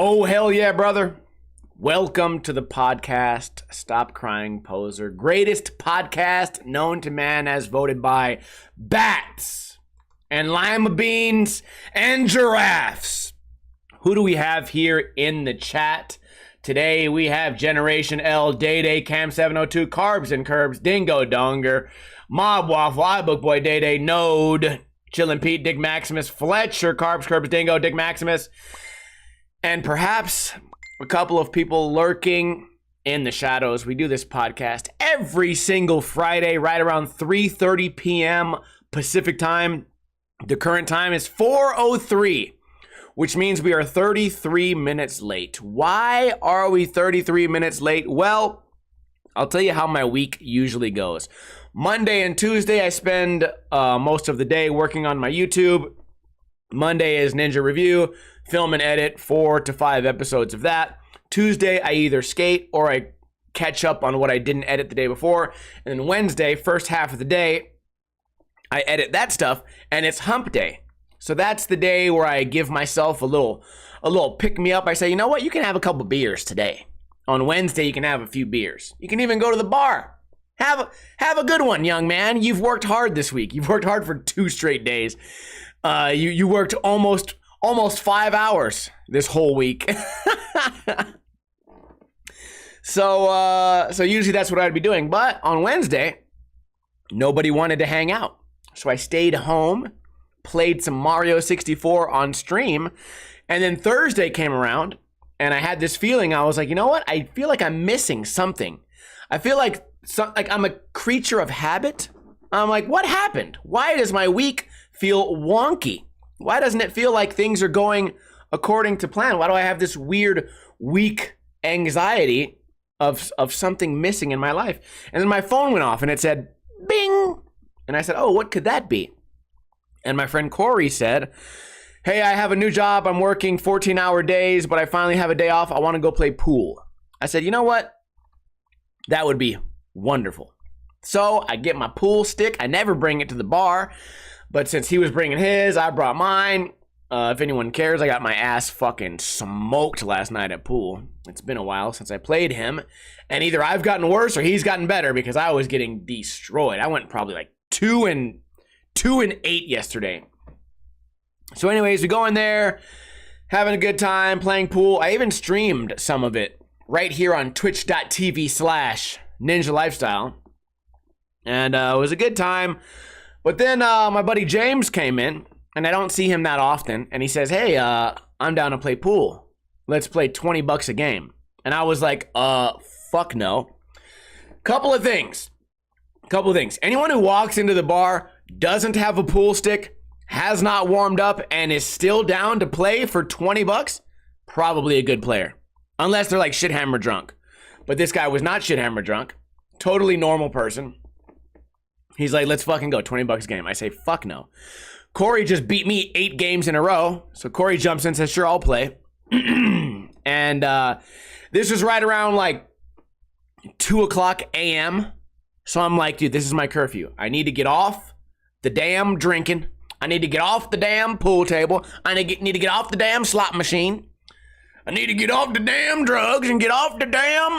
Oh, hell yeah, brother. Welcome to the podcast, Stop Crying Poser. Greatest podcast known to man as voted by bats and lima beans and giraffes. Who do we have here in the chat? Today we have Generation L, Day Cam 702, Carbs and Curbs, Dingo Donger, Mob Waffle, iBook Boy, Day, Node, Chillin' Pete, Dick Maximus, Fletcher, Carbs, Curbs, Dingo, Dick Maximus, and perhaps a couple of people lurking in the shadows. We do this podcast every single Friday, right around 3:30 p.m. Pacific time. The current time is 4:03, which means we are 33 minutes late. Why are we 33 minutes late? Well, I'll tell you how my week usually goes. Monday and Tuesday, I spend most of the day working on my YouTube. Monday is Ninja Review, film and edit 4 to 5 episodes of that. Tuesday, I either skate or I catch up on what I didn't edit the day before. And then Wednesday, first half of the day, I edit that stuff, and it's hump day. So that's the day where I give myself a little pick-me-up. I say, you know what? You can have a couple beers today. On Wednesday, you can have a few beers. You can even go to the bar. Have a good one, young man. You've worked hard this week. You've worked hard for 2 straight days. You worked almost 5 hours this whole week. So usually that's what I'd be doing. But on Wednesday, nobody wanted to hang out. So I stayed home, played some Mario 64 on stream, and then Thursday came around, and I had this feeling. I was like, you know what? I feel like I'm missing something. I feel like I'm a creature of habit. I'm like, what happened? Why does my week feel wonky? Why doesn't it feel like things are going according to plan? Why do I have this weird weak anxiety of something missing in my life? And then my phone went off and it said, bing. And I said, oh, what could that be? And my friend Corey said, hey, I have a new job. I'm working 14-hour days, but I finally have a day off. I want to go play pool. I said, you know what? That would be wonderful. So I get my pool stick. I never bring it to the bar, but since he was bringing his, I brought mine. If anyone cares, I got my ass fucking smoked last night at pool. It's been a while since I played him, and either I've gotten worse or he's gotten better because I was getting destroyed. I went probably like 2 and 8 yesterday. So anyways, we go in there, having a good time, playing pool. I even streamed some of it right here on twitch.tv/Ninja Lifestyle. And it was a good time. But then my buddy James came in, and I don't see him that often. And he says, hey, I'm down to play pool. Let's play $20 a game. And I was like, fuck no. Couple of things. Anyone who walks into the bar, doesn't have a pool stick, has not warmed up, and is still down to play for $20, probably a good player. Unless they're like shit hammer drunk. But this guy was not shit hammer drunk. Totally normal person. He's like, let's fucking go, $20 a game. I say, fuck no. Corey just beat me 8 games in a row. So Corey jumps in and says, sure, I'll play. And this was right around like 2:00 a.m. So I'm like, dude, this is my curfew. I need to get off the damn drinking. I need to get off the damn pool table. I need to get off the damn slot machine. I need to get off the damn drugs and get off the damn,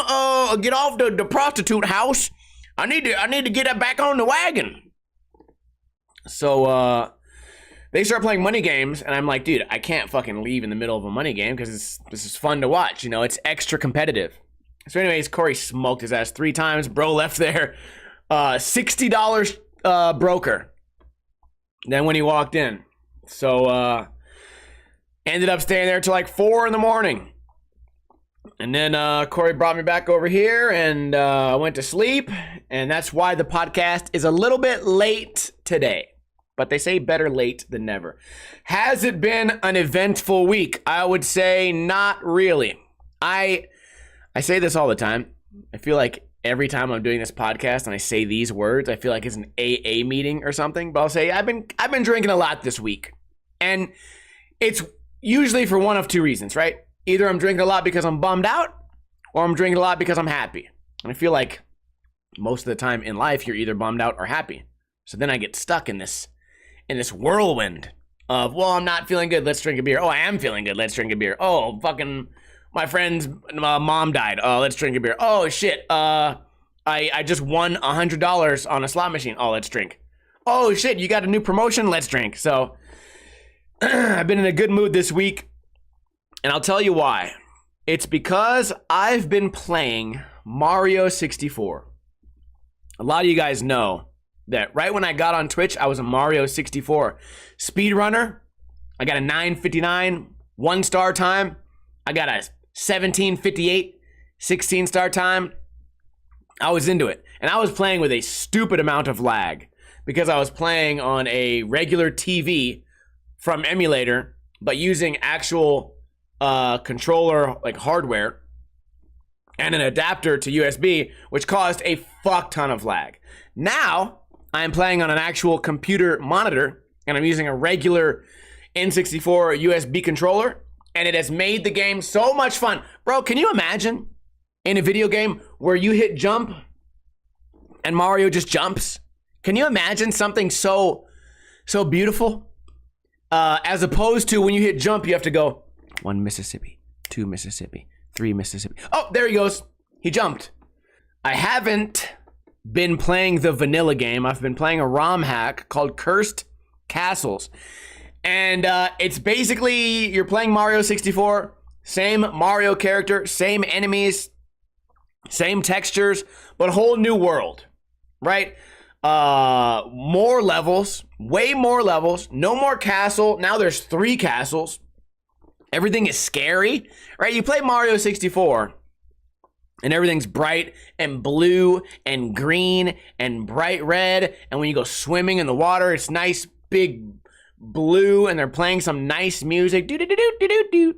get off the prostitute house. I need to get back on the wagon. So, they start playing money games, and I'm like, dude, I can't fucking leave in the middle of a money game because this is fun to watch. You know, it's extra competitive. So anyways, Corey smoked his ass 3 times. Bro left there, $60 broker. Then when he walked in. So, ended up staying there till like 4 in the morning. And then Corey brought me back over here, and I went to sleep. And that's why the podcast is a little bit late today. But they say better late than never. Has it been an eventful week? I would say not really. I say this all the time. I feel like every time I'm doing this podcast and I say these words, I feel like it's an AA meeting or something. But I'll say I've been drinking a lot this week. And it's usually for one of 2 reasons, right? Either I'm drinking a lot because I'm bummed out, or I'm drinking a lot because I'm happy. And I feel like most of the time in life, you're either bummed out or happy. So then I get stuck in this whirlwind of, well, I'm not feeling good, let's drink a beer. Oh, I am feeling good, let's drink a beer. Oh, fucking my friend's mom died. Oh, let's drink a beer. Oh shit, I just won $100 on a slot machine. Oh, let's drink. Oh shit, you got a new promotion, let's drink. So I've been in a good mood this week, and I'll tell you why. It's because I've been playing Mario 64. A lot of you guys know that right when I got on Twitch, I was a Mario 64 speedrunner. I got a 9:59 1-star time. I got a 17:58 16-star time. I was into it. And I was playing with a stupid amount of lag because I was playing on a regular TV from emulator, but using actual controller like hardware and an adapter to USB, which caused a fuck ton of lag. Now, I'm playing on an actual computer monitor, and I'm using a regular N64 USB controller, and it has made the game so much fun. Bro, can you imagine in a video game where you hit jump and Mario just jumps? Can you imagine something so beautiful? As opposed to when you hit jump, you have to go 1 Mississippi, 2 Mississippi, 3 Mississippi. Oh, there he goes. He jumped. I haven't been playing the vanilla game. I've been playing a ROM hack called Cursed Castles. And it's basically, you're playing Mario 64, same Mario character, same enemies, same textures, but a whole new world, right? More levels, way more levels, no more castle. Now there's 3 castles. Everything is scary, right? You play Mario 64 and everything's bright and blue and green and bright red. And when you go swimming in the water, it's nice, big blue, and they're playing some nice music. The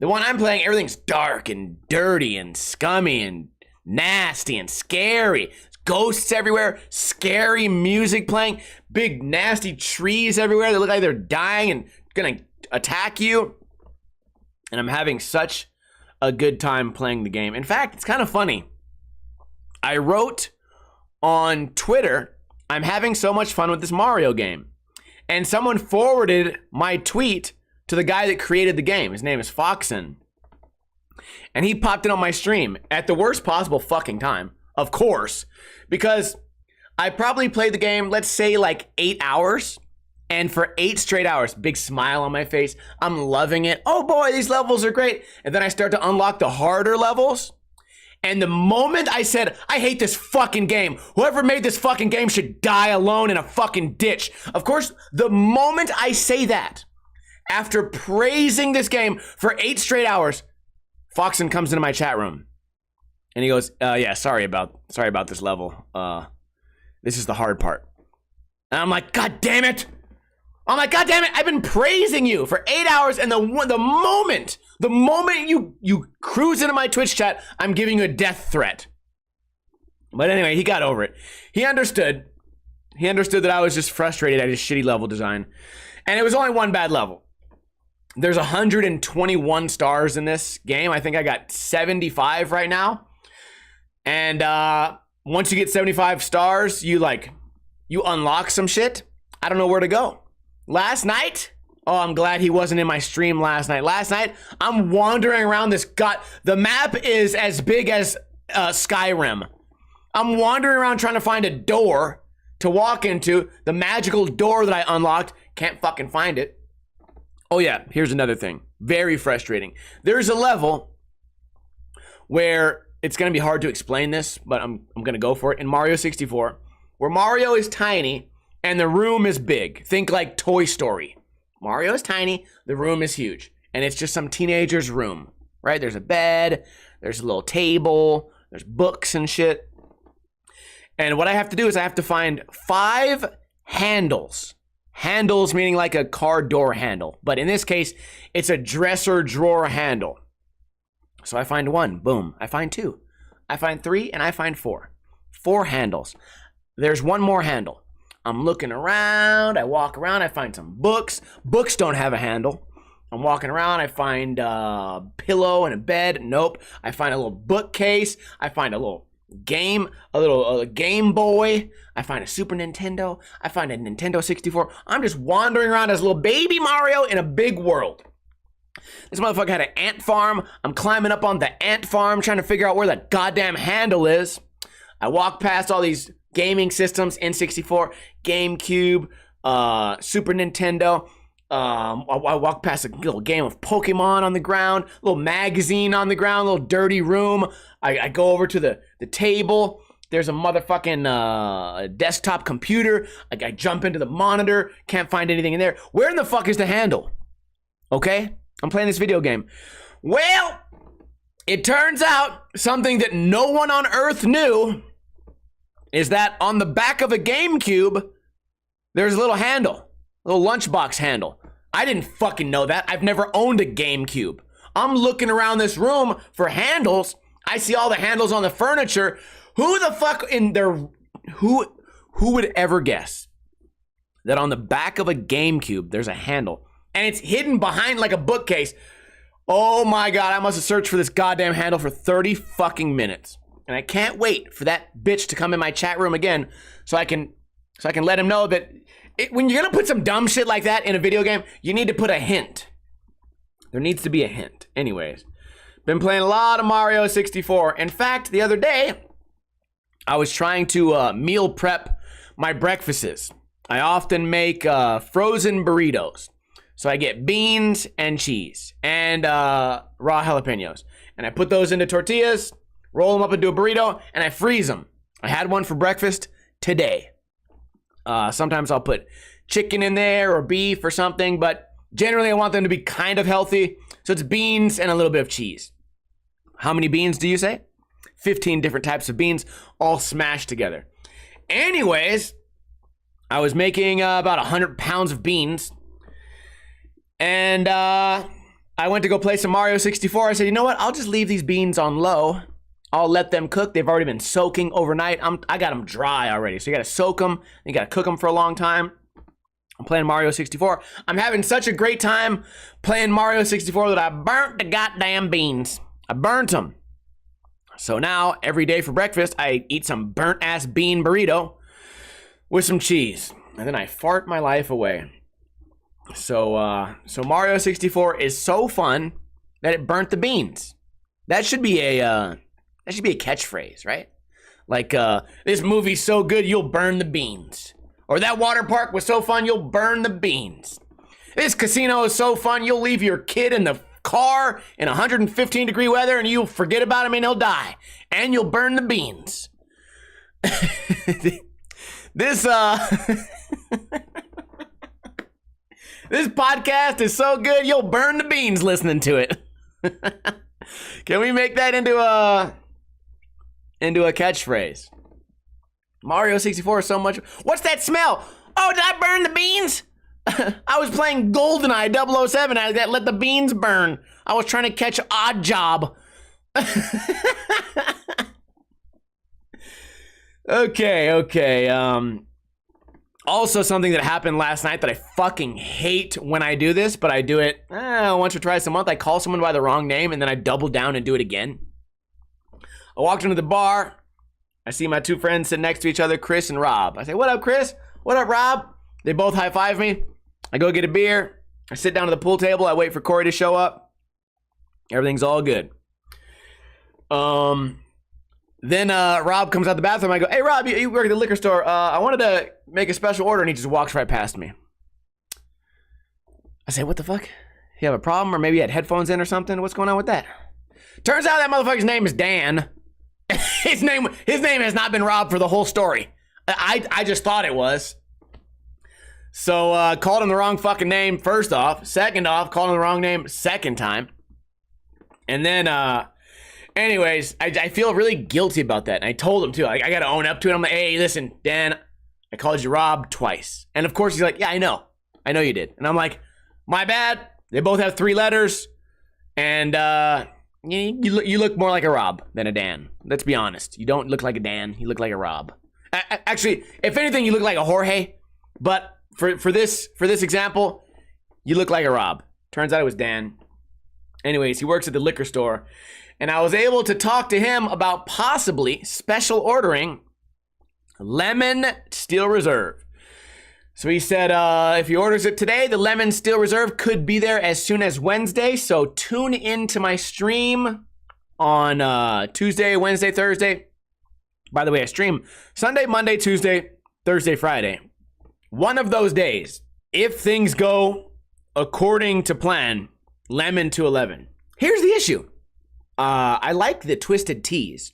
one I'm playing, everything's dark and dirty and scummy and nasty and scary. Ghosts everywhere, scary music playing, big nasty trees everywhere that look like they're dying and gonna attack you. And I'm having such a good time playing the game. In fact, it's kind of funny. I wrote on Twitter, I'm having so much fun with this Mario game. And someone forwarded my tweet to the guy that created the game. His name is Foxen. And he popped in on my stream at the worst possible fucking time, of course, because I probably played the game, let's say like 8 hours. And for 8 straight hours, big smile on my face. I'm loving it. Oh boy, these levels are great. And then I start to unlock the harder levels. And the moment I said, I hate this fucking game, whoever made this fucking game should die alone in a fucking ditch. Of course, the moment I say that, after praising this game for 8 straight hours, Foxen comes into my chat room. And he goes, yeah, sorry about this level. This is the hard part. And I'm like, God damn it. I've been praising you for 8 hours, and the moment you cruise into my Twitch chat, I'm giving you a death threat. But anyway, he got over it. He understood that I was just frustrated at his shitty level design. And it was only one bad level. There's 121 stars in this game. I think I got 75 right now. And once you get 75 stars, you unlock some shit. I don't know where to go. Last night, oh, I'm glad he wasn't in my stream last night. Last night, I'm wandering around the map is as big as Skyrim. I'm wandering around trying to find a door to walk into, the magical door that I unlocked. Can't fucking find it. Oh yeah, here's another thing. Very frustrating. There's a level where it's gonna be hard to explain this, but I'm gonna go for it. In Mario 64, where Mario is tiny, and the room is big. Think like Toy Story. Mario is tiny, the room is huge. And it's just some teenager's room, right? There's a bed, there's a little table, there's books and shit. And what I have to do is I have to find 5 handles. Handles meaning like a car door handle. But in this case, it's a dresser drawer handle. So I find 1, boom. I find 2. I find 3, and I find 4. 4 handles. There's 1 more handle. I'm looking around, I walk around, I find some books. Books don't have a handle. I'm walking around, I find a pillow and a bed. Nope. I find a little bookcase. I find a little a Game Boy. I find a Super Nintendo. I find a Nintendo 64. I'm just wandering around as a little baby Mario in a big world. This motherfucker had an ant farm. I'm climbing up on the ant farm trying to figure out where the goddamn handle is. I walk past all these gaming systems, N64, GameCube, Super Nintendo. I walk past a little game of Pokemon on the ground, a little magazine on the ground, a little dirty room. I go over to the table. There's a motherfucking desktop computer. I jump into the monitor. Can't find anything in there. Where in the fuck is the handle? Okay? I'm playing this video game. Well, it turns out something that no one on Earth knew is that on the back of a GameCube, there's a little handle. A little lunchbox handle. I didn't fucking know that. I've never owned a GameCube. I'm looking around this room for handles. I see all the handles on the furniture. Who the fuck in there? Who would ever guess that on the back of a GameCube there's a handle and it's hidden behind like a bookcase? Oh my God, I must have searched for this goddamn handle for 30 fucking minutes. And I can't wait for that bitch to come in my chat room again so I can let him know that when you're gonna put some dumb shit like that in a video game, you need to put a hint. There needs to be a hint. Anyways, been playing a lot of Mario 64. In fact, the other day, I was trying to meal prep my breakfasts. I often make frozen burritos. So I get beans and cheese and raw jalapenos. And I put those into tortillas, roll them up into a burrito, and I freeze them. I had one for breakfast today. Sometimes I'll put chicken in there or beef or something, but generally I want them to be kind of healthy. So it's beans and a little bit of cheese. How many beans do you say? 15 different types of beans, all smashed together. Anyways, I was making about 100 pounds of beans. And I went to go play some Mario 64. I said, you know what? I'll just leave these beans on low. I'll let them cook. They've already been soaking overnight. I got them dry already. So you got to soak them. You got to cook them for a long time. I'm playing Mario 64. I'm having such a great time playing Mario 64 that I burnt the goddamn beans. I burnt them. So now, every day for breakfast, I eat some burnt-ass bean burrito with some cheese. And then I fart my life away. So Mario 64 is so fun that it burnt the beans. That should be a catchphrase, right? Like, this movie's so good, you'll burn the beans. Or that water park was so fun, you'll burn the beans. This casino is so fun, you'll leave your kid in the car in 115-degree weather and you'll forget about him and he'll die. And you'll burn the beans. This podcast is so good, you'll burn the beans listening to it. Can we make that into a catchphrase? Mario 64 is so much. What's that smell? Oh, did I burn the beans? I was playing GoldenEye 007. I let the beans burn. I was trying to catch Odd Job. Okay. Also, something that happened last night that I fucking hate when I do this, but I do it once or twice a month. I call someone by the wrong name and then I double down and do it again. I walked into the bar. I see my two friends sitting next to each other, Chris and Rob. I say, what up, Chris? What up, Rob? They both high-five me. I go get a beer. I sit down at the pool table. I wait for Corey to show up. Everything's all good. Then Rob comes out the bathroom. I go, hey, Rob, you work at the liquor store. I wanted to make a special order, and he just walks right past me. I say, what the fuck? You have a problem? Or maybe you had headphones in or something? What's going on with that? Turns out that motherfucker's name is Dan. His name has not been Rob for the whole story. I just thought it was. So called him the wrong fucking name first off. Second off, called him the wrong name second time. And then, anyways, I feel really guilty about that. And I told him too. I got to own up to it. I'm like, hey, listen, Dan, I called you Rob twice. And of course he's like, yeah, I know you did. And I'm like, my bad. They both have 3 letters. And you look more like a Rob than a Dan. Let's be honest. You don't look like a Dan. You look like a Rob. Actually, if anything, you look like a Jorge. But for this example, you look like a Rob. Turns out it was Dan. Anyways, he works at the liquor store. And I was able to talk to him about possibly special ordering lemon Steel Reserve. So he said if he orders it today, the lemon Steel Reserve could be there as soon as Wednesday. So tune into my stream on Tuesday, Wednesday, Thursday. By the way, I stream Sunday, Monday, Tuesday, Thursday, Friday. One of those days, if things go according to plan, lemon to 11. Here's the issue. I like the twisted teas,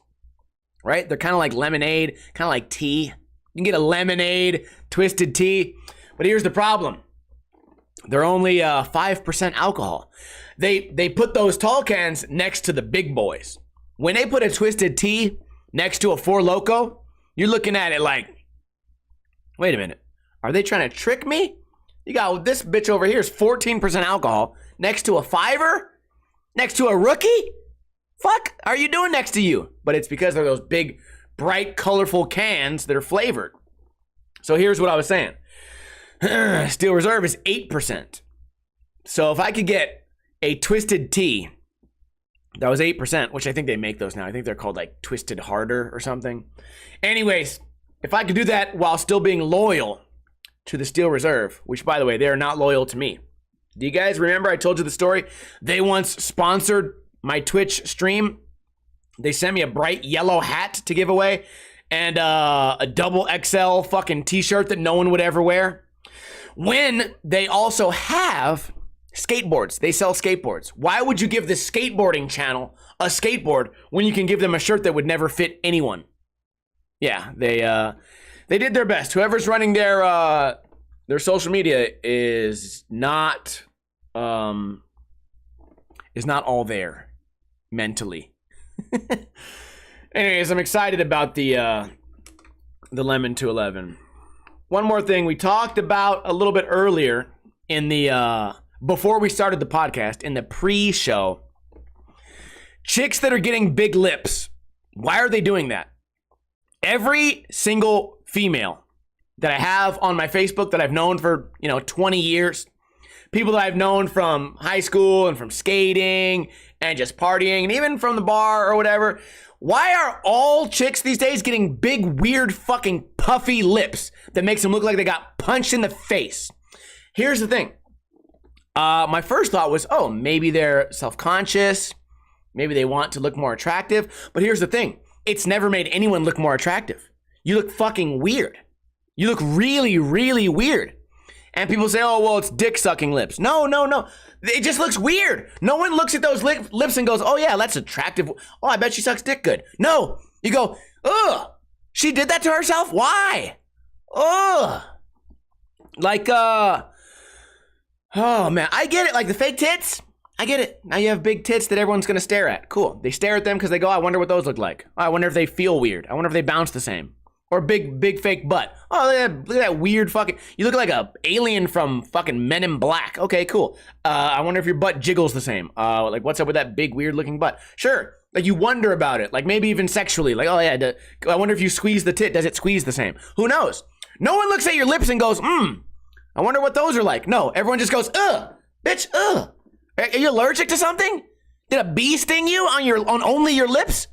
right? They're kind of like lemonade, kind of like tea. You can get a lemonade twisted tea, but here's the problem. They're only 5% alcohol. They put those tall cans next to the big boys. When they put a twisted tea next to a Four Loko, you're looking at it like, wait a minute, are they trying to trick me? You got this bitch over here is 14% alcohol next to a fiver, next to a rookie. Fuck are you doing next to you? But it's because they're those big, bright, colorful cans that are flavored. So here's what I was saying. Steel Reserve is 8%. So if I could get a twisted tea that was 8%, which I think they make those now. I think they're called like Twisted Harder or something. Anyways, if I could do that while still being loyal to the Steel Reserve, which by the way, they are not loyal to me. Do you guys remember I told you the story? They once sponsored my Twitch stream. They sent me a bright yellow hat to give away and a double XL fucking t-shirt that no one would ever wear. When they also have skateboards. They sell skateboards. Why would you give the skateboarding channel a skateboard when you can give them a shirt that would never fit anyone? Yeah, they did their best. Whoever's running their social media is not all there mentally. Anyways, I'm excited about the lemon to 11. One more thing we talked about a little bit earlier in the before we started the podcast, in the pre-show. Chicks that are getting big lips. Why are they doing that? Every single female that I have on my Facebook that I've known for, 20 years, people that I've known from high school and from skating and just partying and even from the bar or whatever, why are all chicks these days getting big, weird, fucking puffy lips that makes them look like they got punched in the face? Here's the thing. My first thought was, oh, maybe they're self-conscious. Maybe they want to look more attractive. But here's the thing. It's never made anyone look more attractive. You look fucking weird. You look really, really weird. And people say, oh, well, it's dick-sucking lips. No. It just looks weird. No one looks at those lips and goes, oh, yeah, that's attractive. Oh, I bet she sucks dick good. No. You go, ugh, she did that to herself? Why? Ugh. Like, oh, man, I get it. Like the fake tits, I get it. Now you have big tits that everyone's going to stare at. Cool. They stare at them because they go, I wonder what those look like. Oh, I wonder if they feel weird. I wonder if they bounce the same. Or big fake butt. Oh, look at that weird fucking, you look like a alien from fucking Men in Black. Okay, cool. I wonder if your butt jiggles the same. Like, what's up with that big weird looking butt? Sure. Like, you wonder about it. Like, maybe even sexually. Like, oh, yeah, I wonder if you squeeze the tit, does it squeeze the same? Who knows? No one looks at your lips and goes, I wonder what those are like. No, everyone just goes, ugh, bitch, ugh. Are you allergic to something? Did a bee sting you on only your lips?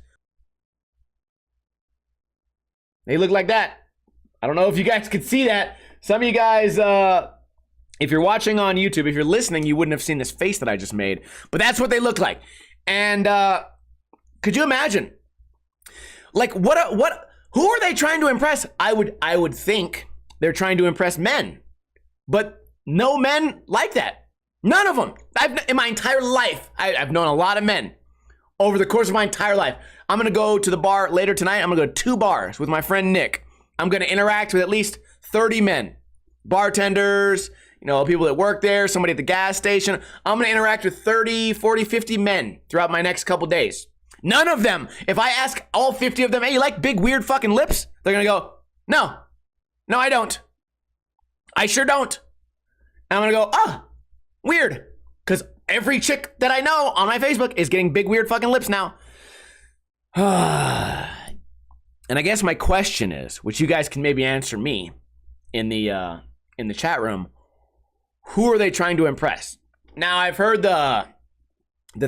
They look like that. I don't know if you guys could see that. Some of you guys, if you're watching on YouTube, if you're listening, you wouldn't have seen this face that I just made. But that's what they look like. And could you imagine? Like, who are they trying to impress? I would think they're trying to impress men. But no men like that. None of them. In my entire life, I've known a lot of men over the course of my entire life. I'm going to go to the bar later tonight. I'm going to go to 2 bars with my friend Nick. I'm going to interact with at least 30 men. Bartenders, people that work there, somebody at the gas station. I'm going to interact with 30, 40, 50 men throughout my next couple days. None of them, if I ask all 50 of them, hey, you like big, weird fucking lips? They're going to go, no, I don't. I sure don't. And I'm going to go, weird. Because every chick that I know on my Facebook is getting big, weird fucking lips now. And I guess my question is, which you guys can maybe answer me in the chat room, who are they trying to impress? Now, I've heard the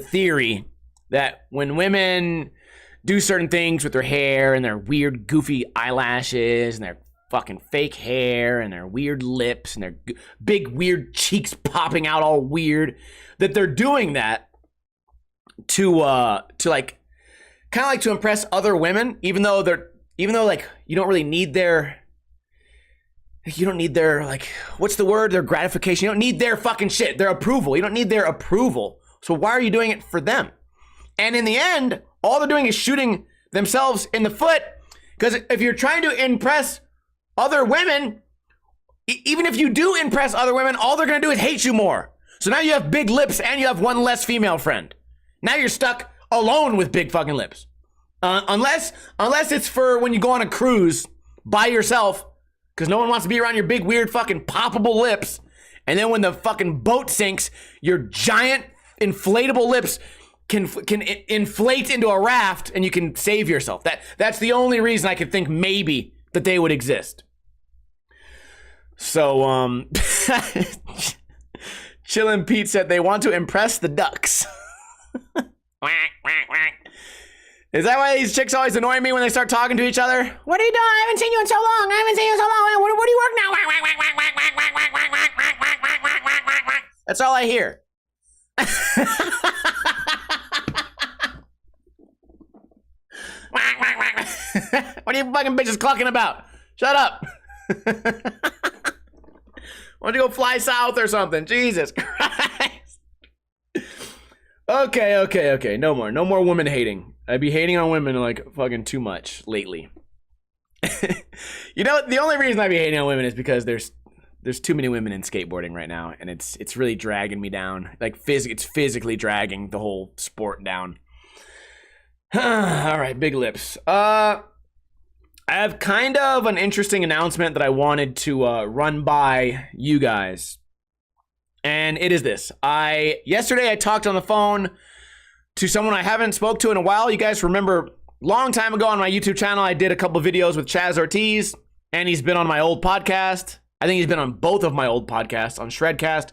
theory that when women do certain things with their hair and their weird goofy eyelashes and their fucking fake hair and their weird lips and their big weird cheeks popping out all weird, that they're doing that to like kind of like to impress other women, even though like you don't need their like, what's the word, their gratification. You don't need their fucking shit, their approval. You don't need their approval. So why are you doing it for them? And in the end, all they're doing is shooting themselves in the foot, because if you're trying to impress other women, even if you do impress other women, all they're gonna do is hate you more. So now you have big lips and you have one less female friend. Now you're stuck alone with big fucking lips. Unless it's for when you go on a cruise by yourself, because no one wants to be around your big weird fucking poppable lips. And then when the fucking boat sinks, your giant inflatable lips can inflate into a raft and you can save yourself. That's the only reason I could think maybe that they would exist. So Chillin' Pete said they want to impress the ducks. Is that why these chicks always annoy me when they start talking to each other? What are you doing? I haven't seen you in so long. Where do you work now? That's all I hear. What are you fucking bitches clucking about? Shut up. Why don't you go fly south or something? Jesus Christ. Okay. No more woman hating. I be hating on women like fucking too much lately. You know, the only reason I be hating on women is because there's too many women in skateboarding right now, and it's really dragging me down. Like it's physically dragging the whole sport down. All right, big lips. I have kind of an interesting announcement that I wanted to run by you guys. And it is this. Yesterday I talked on the phone to someone I haven't spoke to in a while. You guys remember, long time ago on my YouTube channel, I did a couple videos with Chaz Ortiz, and he's been on my old podcast. I think he's been on both of my old podcasts, on Shredcast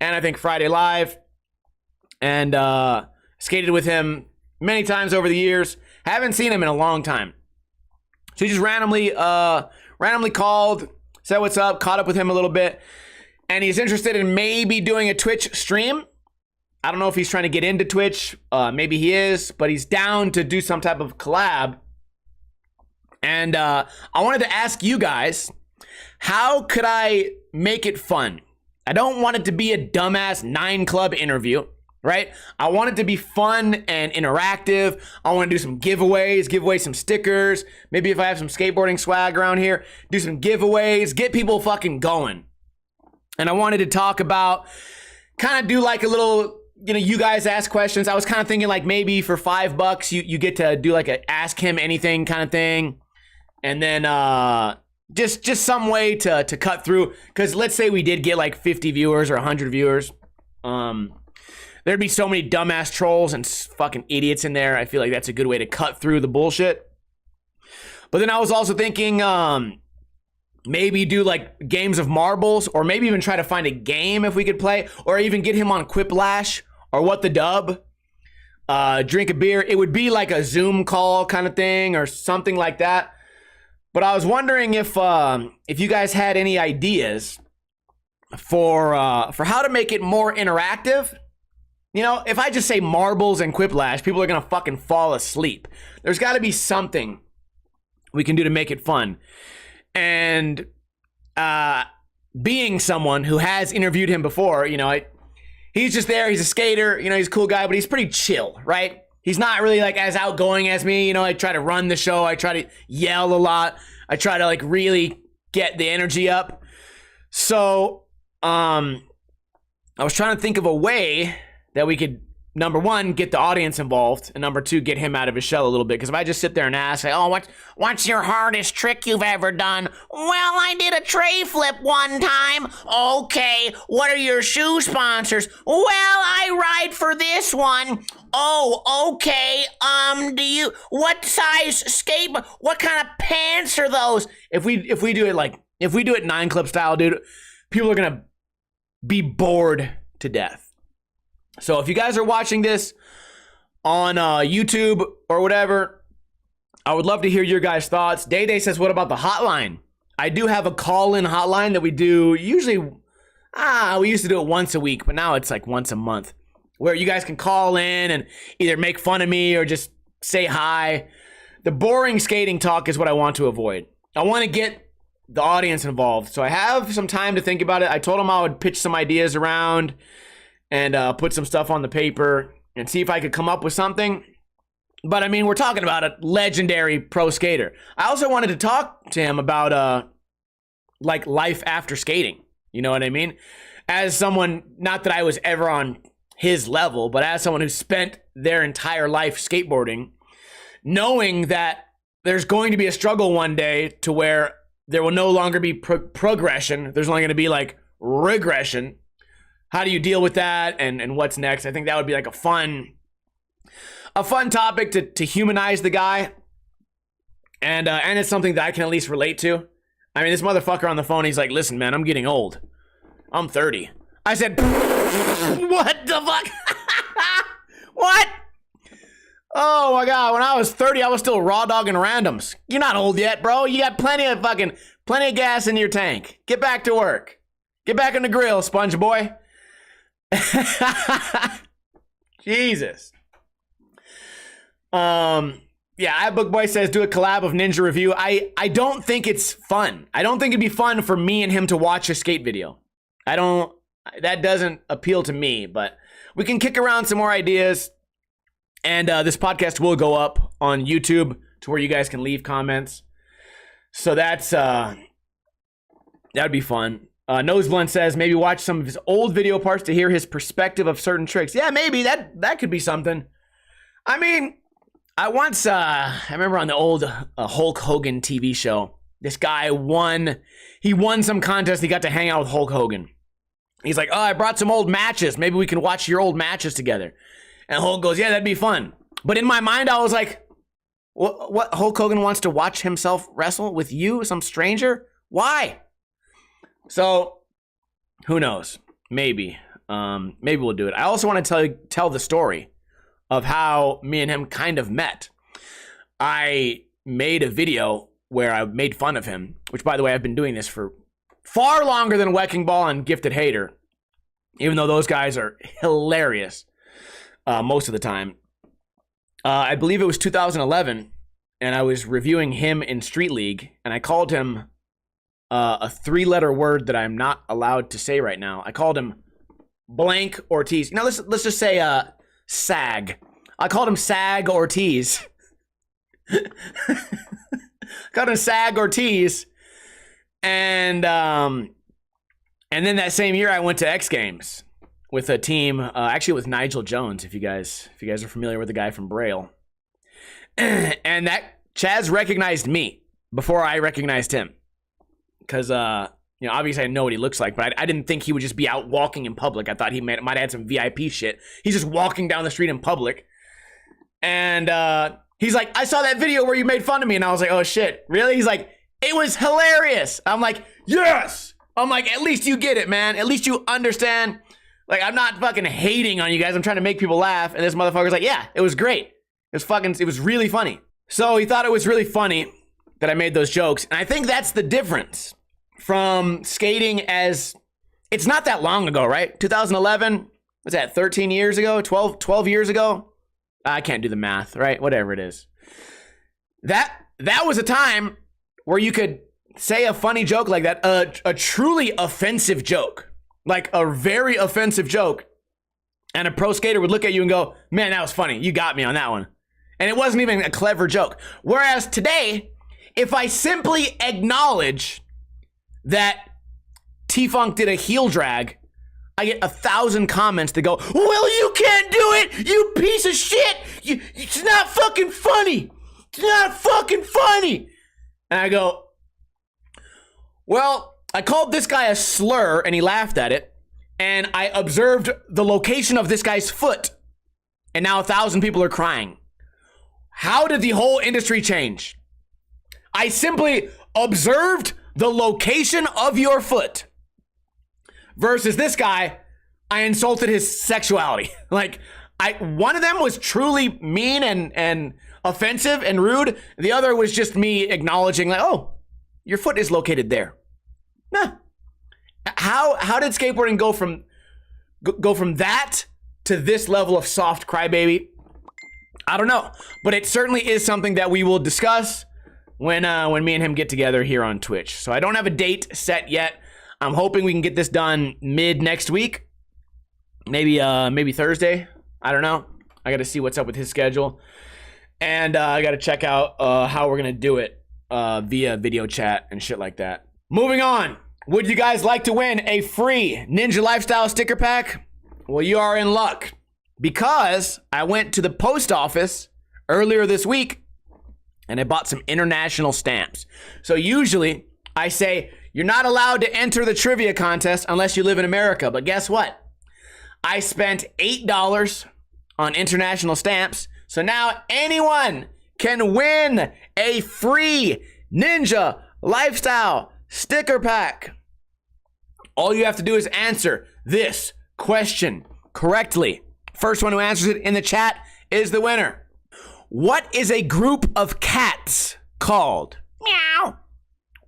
and I think Friday Live. And skated with him many times over the years. Haven't seen him in a long time. So he just randomly called, said what's up, caught up with him a little bit. And he's interested in maybe doing a Twitch stream. I don't know if he's trying to get into Twitch. Maybe he is, but he's down to do some type of collab. And I wanted to ask you guys, how could I make it fun? I don't want it to be a dumbass 9 Club interview, right? I want it to be fun and interactive. I want to do some giveaways, give away some stickers. Maybe if I have some skateboarding swag around here, do some giveaways, get people fucking going. And I wanted to talk about, kind of do like a little, you guys ask questions. I was kind of thinking like maybe for $5 you get to do like a ask him anything kind of thing. And then just some way to cut through. Because let's say we did get like 50 viewers or 100 viewers. There'd be so many dumbass trolls and fucking idiots in there. I feel like that's a good way to cut through the bullshit. But then I was also thinking maybe do like games of marbles, or maybe even try to find a game if we could play, or even get him on Quiplash or What the Dub. Drink a beer. It would be like a Zoom call kind of thing or something like that. But I was wondering if you guys had any ideas for how to make it more interactive. If I just say marbles and Quiplash, people are gonna fucking fall asleep. There's got to be something we can do to make it fun. And being someone who has interviewed him before, he's just there. He's a skater. He's a cool guy, but he's pretty chill, right? He's not really like as outgoing as me. I try to run the show. I try to yell a lot. I try to like really get the energy up. So I was trying to think of a way that we could, number one, get the audience involved, and number two, get him out of his shell a little bit. Because if I just sit there and ask, like, oh, what's your hardest trick you've ever done? Well, I did a tray flip one time. Okay, what are your shoe sponsors? Well, I ride for this one. Oh, okay. What size skate? What kind of pants are those? If we do it 9 Club style, dude, people are gonna be bored to death. So if you guys are watching this on YouTube or whatever. I would love to hear your guys' thoughts. Day Day says, what about the hotline? I do have a call-in hotline that we do usually, we used to do it once a week, but now it's like once a month, where you guys can call in and either make fun of me or just say hi. The boring skating talk is what I want to avoid. I want to get the audience involved. So I have some time to think about it. I told them I would pitch some ideas around and put some stuff on the paper and see if I could come up with something. But I mean, we're talking about a legendary pro skater. I also wanted to talk to him about like life after skating. You know what I mean? As someone, not that I was ever on his level, but as someone who spent their entire life skateboarding, knowing that there's going to be a struggle one day to where there will no longer be progression. There's only going to be like regression. How do you deal with that and what's next? I think that would be like a fun topic to humanize the guy. And it's something that I can at least relate to. I mean, this motherfucker on the phone, he's like, listen, man, I'm getting old. I'm 30. I said, what the fuck? What? Oh my God, when I was 30, I was still raw dogging randoms. You're not old yet, bro. You got plenty of gas in your tank. Get back to work. Get back on the grill, sponge boy. Jesus. Yeah, iBookBoy says do a collab of Ninja Review. I don't think it's fun. I don't think it'd be fun for me and him to watch a skate video. That doesn't appeal to me, but we can kick around some more ideas. And this podcast will go up on YouTube to where you guys can leave comments. So that'd be fun. Noseblunt says maybe watch some of his old video parts to hear his perspective of certain tricks. Yeah, maybe that could be something. I mean, I remember on the old Hulk Hogan TV show, this guy won some contest. He got to hang out with Hulk Hogan. He's like, oh, I brought some old matches. Maybe we can watch your old matches together. And Hulk goes, yeah, that'd be fun. But in my mind, I was like, what? Hulk Hogan wants to watch himself wrestle with you, some stranger? Why? So, who knows? Maybe we'll do it. I also want to tell the story of how me and him kind of met. I made a video where I made fun of him, which, by the way, I've been doing this for far longer than Wrecking Ball and Gifted Hater, even though those guys are hilarious most of the time. I believe it was 2011, and I was reviewing him in Street League, and I called him a three-letter word that I'm not allowed to say right now. I called him blank Ortiz. Now let's just say Sag. I called him Sag Ortiz. Called him Sag Ortiz, and then that same year I went to X Games with a team, actually with Nigel Jones, if you guys are familiar with the guy from Braille. And that Chaz recognized me before I recognized him. Because, obviously I know what he looks like, but I didn't think he would just be out walking in public. I thought he might have had some VIP shit. He's just walking down the street in public. And he's like, I saw that video where you made fun of me. And I was like, oh shit, really? He's like, it was hilarious. I'm like, yes. I'm like, at least you get it, man. At least you understand. Like, I'm not fucking hating on you guys. I'm trying to make people laugh. And this motherfucker's like, yeah, it was great. It was really funny. So he thought it was really funny that I made those jokes. And I think that's the difference from skating as, it's not that long ago, right? 2011, what's that, 13 years ago? 12 years ago? I can't do the math, right? Whatever it is. That was a time where you could say a funny joke like that, a truly offensive joke. Like a very offensive joke, and a pro skater would look at you and go, man, that was funny. You got me on that one. And it wasn't even a clever joke. Whereas today, if I simply acknowledge that T-Funk did a heel drag, I get 1,000 comments that go, well, you can't do it, you piece of shit. It's not fucking funny. It's not fucking funny. And I go, well, I called this guy a slur and he laughed at it. And I observed the location of this guy's foot. And now 1,000 people are crying. How did the whole industry change? I simply observed the location of your foot. Versus this guy, I insulted his sexuality. Like, One of them was truly mean and offensive and rude. The other was just me acknowledging, like, oh, your foot is located there. Nah. How did skateboarding go from that to this level of soft crybaby? I don't know, but it certainly is something that we will discuss when me and him get together here on Twitch. So I don't have a date set yet. I'm hoping we can get this done mid next week, maybe Thursday. I don't know. I got to see what's up with his schedule, and I got to check out how we're gonna do it via video chat and shit like that. Moving on. Would you guys like to win a free Ninja Lifestyle sticker pack? Well, you are in luck, because I went to the post office earlier this week and I bought some international stamps. So usually I say you're not allowed to enter the trivia contest unless you live in America. But guess what? I spent $8 on international stamps. So now anyone can win a free Ninja Lifestyle sticker pack. All you have to do is answer this question correctly. First one who answers it in the chat is the winner. What is a group of cats called? Meow.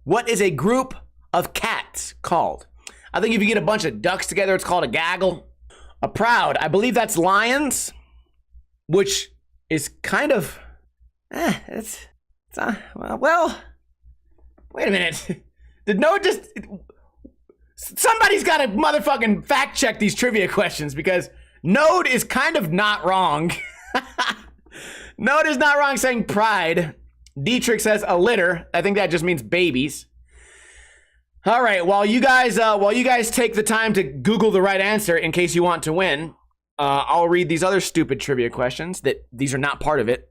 What is a group of cats called? I think if you get a bunch of ducks together, it's called a gaggle. A proud, I believe that's lions, which is kind of, well, wait a minute. Did Noah just, somebody's got to motherfucking fact check these trivia questions, because Node is kind of not wrong. Node is not wrong saying pride. Dietrich says a litter. I think that just means babies. All right, while you guys take the time to Google the right answer in case you want to win, I'll read these other stupid trivia questions these are not part of it.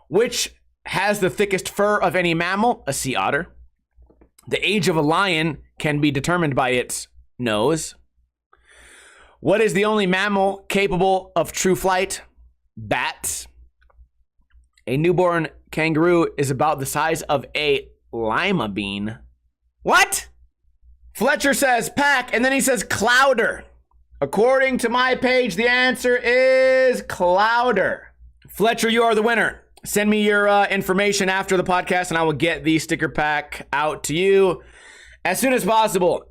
Which has the thickest fur of any mammal? A sea otter. The age of a lion can be determined by its nose. What is the only mammal capable of true flight? Bats. A newborn kangaroo is about the size of a lima bean. What? Fletcher says pack, and then he says clouder. According to my page, the answer is clouder. Fletcher, you are the winner. Send me your information after the podcast, and I will get the sticker pack out to you as soon as possible.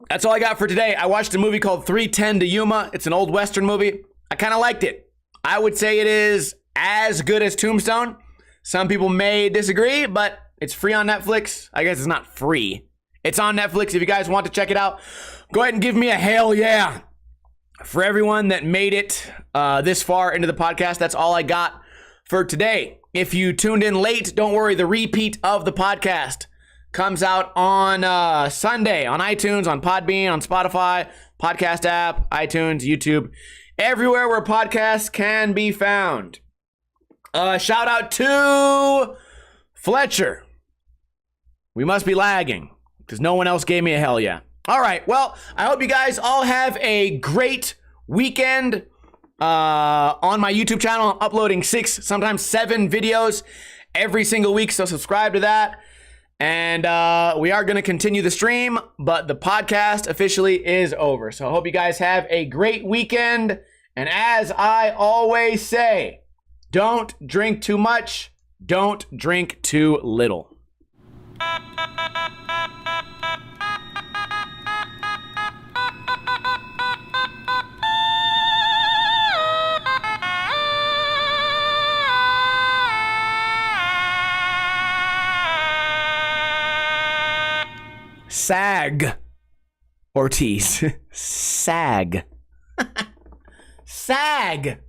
That's all I got for today. I watched a movie called 3:10 to Yuma. It's an old Western movie. I kind of liked it. I would say it is as good as Tombstone. Some people may disagree, but it's free on Netflix. I guess it's not free. It's on Netflix. If you guys want to check it out, go ahead and give me a hell yeah. For everyone that made it this far into the podcast, that's all I got for today. If you tuned in late, don't worry. The repeat of the podcast comes out on Sunday on iTunes, on Podbean, on Spotify, podcast app, iTunes, YouTube, everywhere where podcasts can be found. Shout out to Fletcher. We must be lagging because no one else gave me a hell yeah. All right. Well, I hope you guys all have a great weekend. On my YouTube channel, I'm uploading 6, sometimes 7 videos every single week. So subscribe to that. And we are going to continue the stream, but the podcast officially is over. So I hope you guys have a great weekend. And as I always say, don't drink too much. Don't drink too little. Chaz Ortiz. Sag. Sag.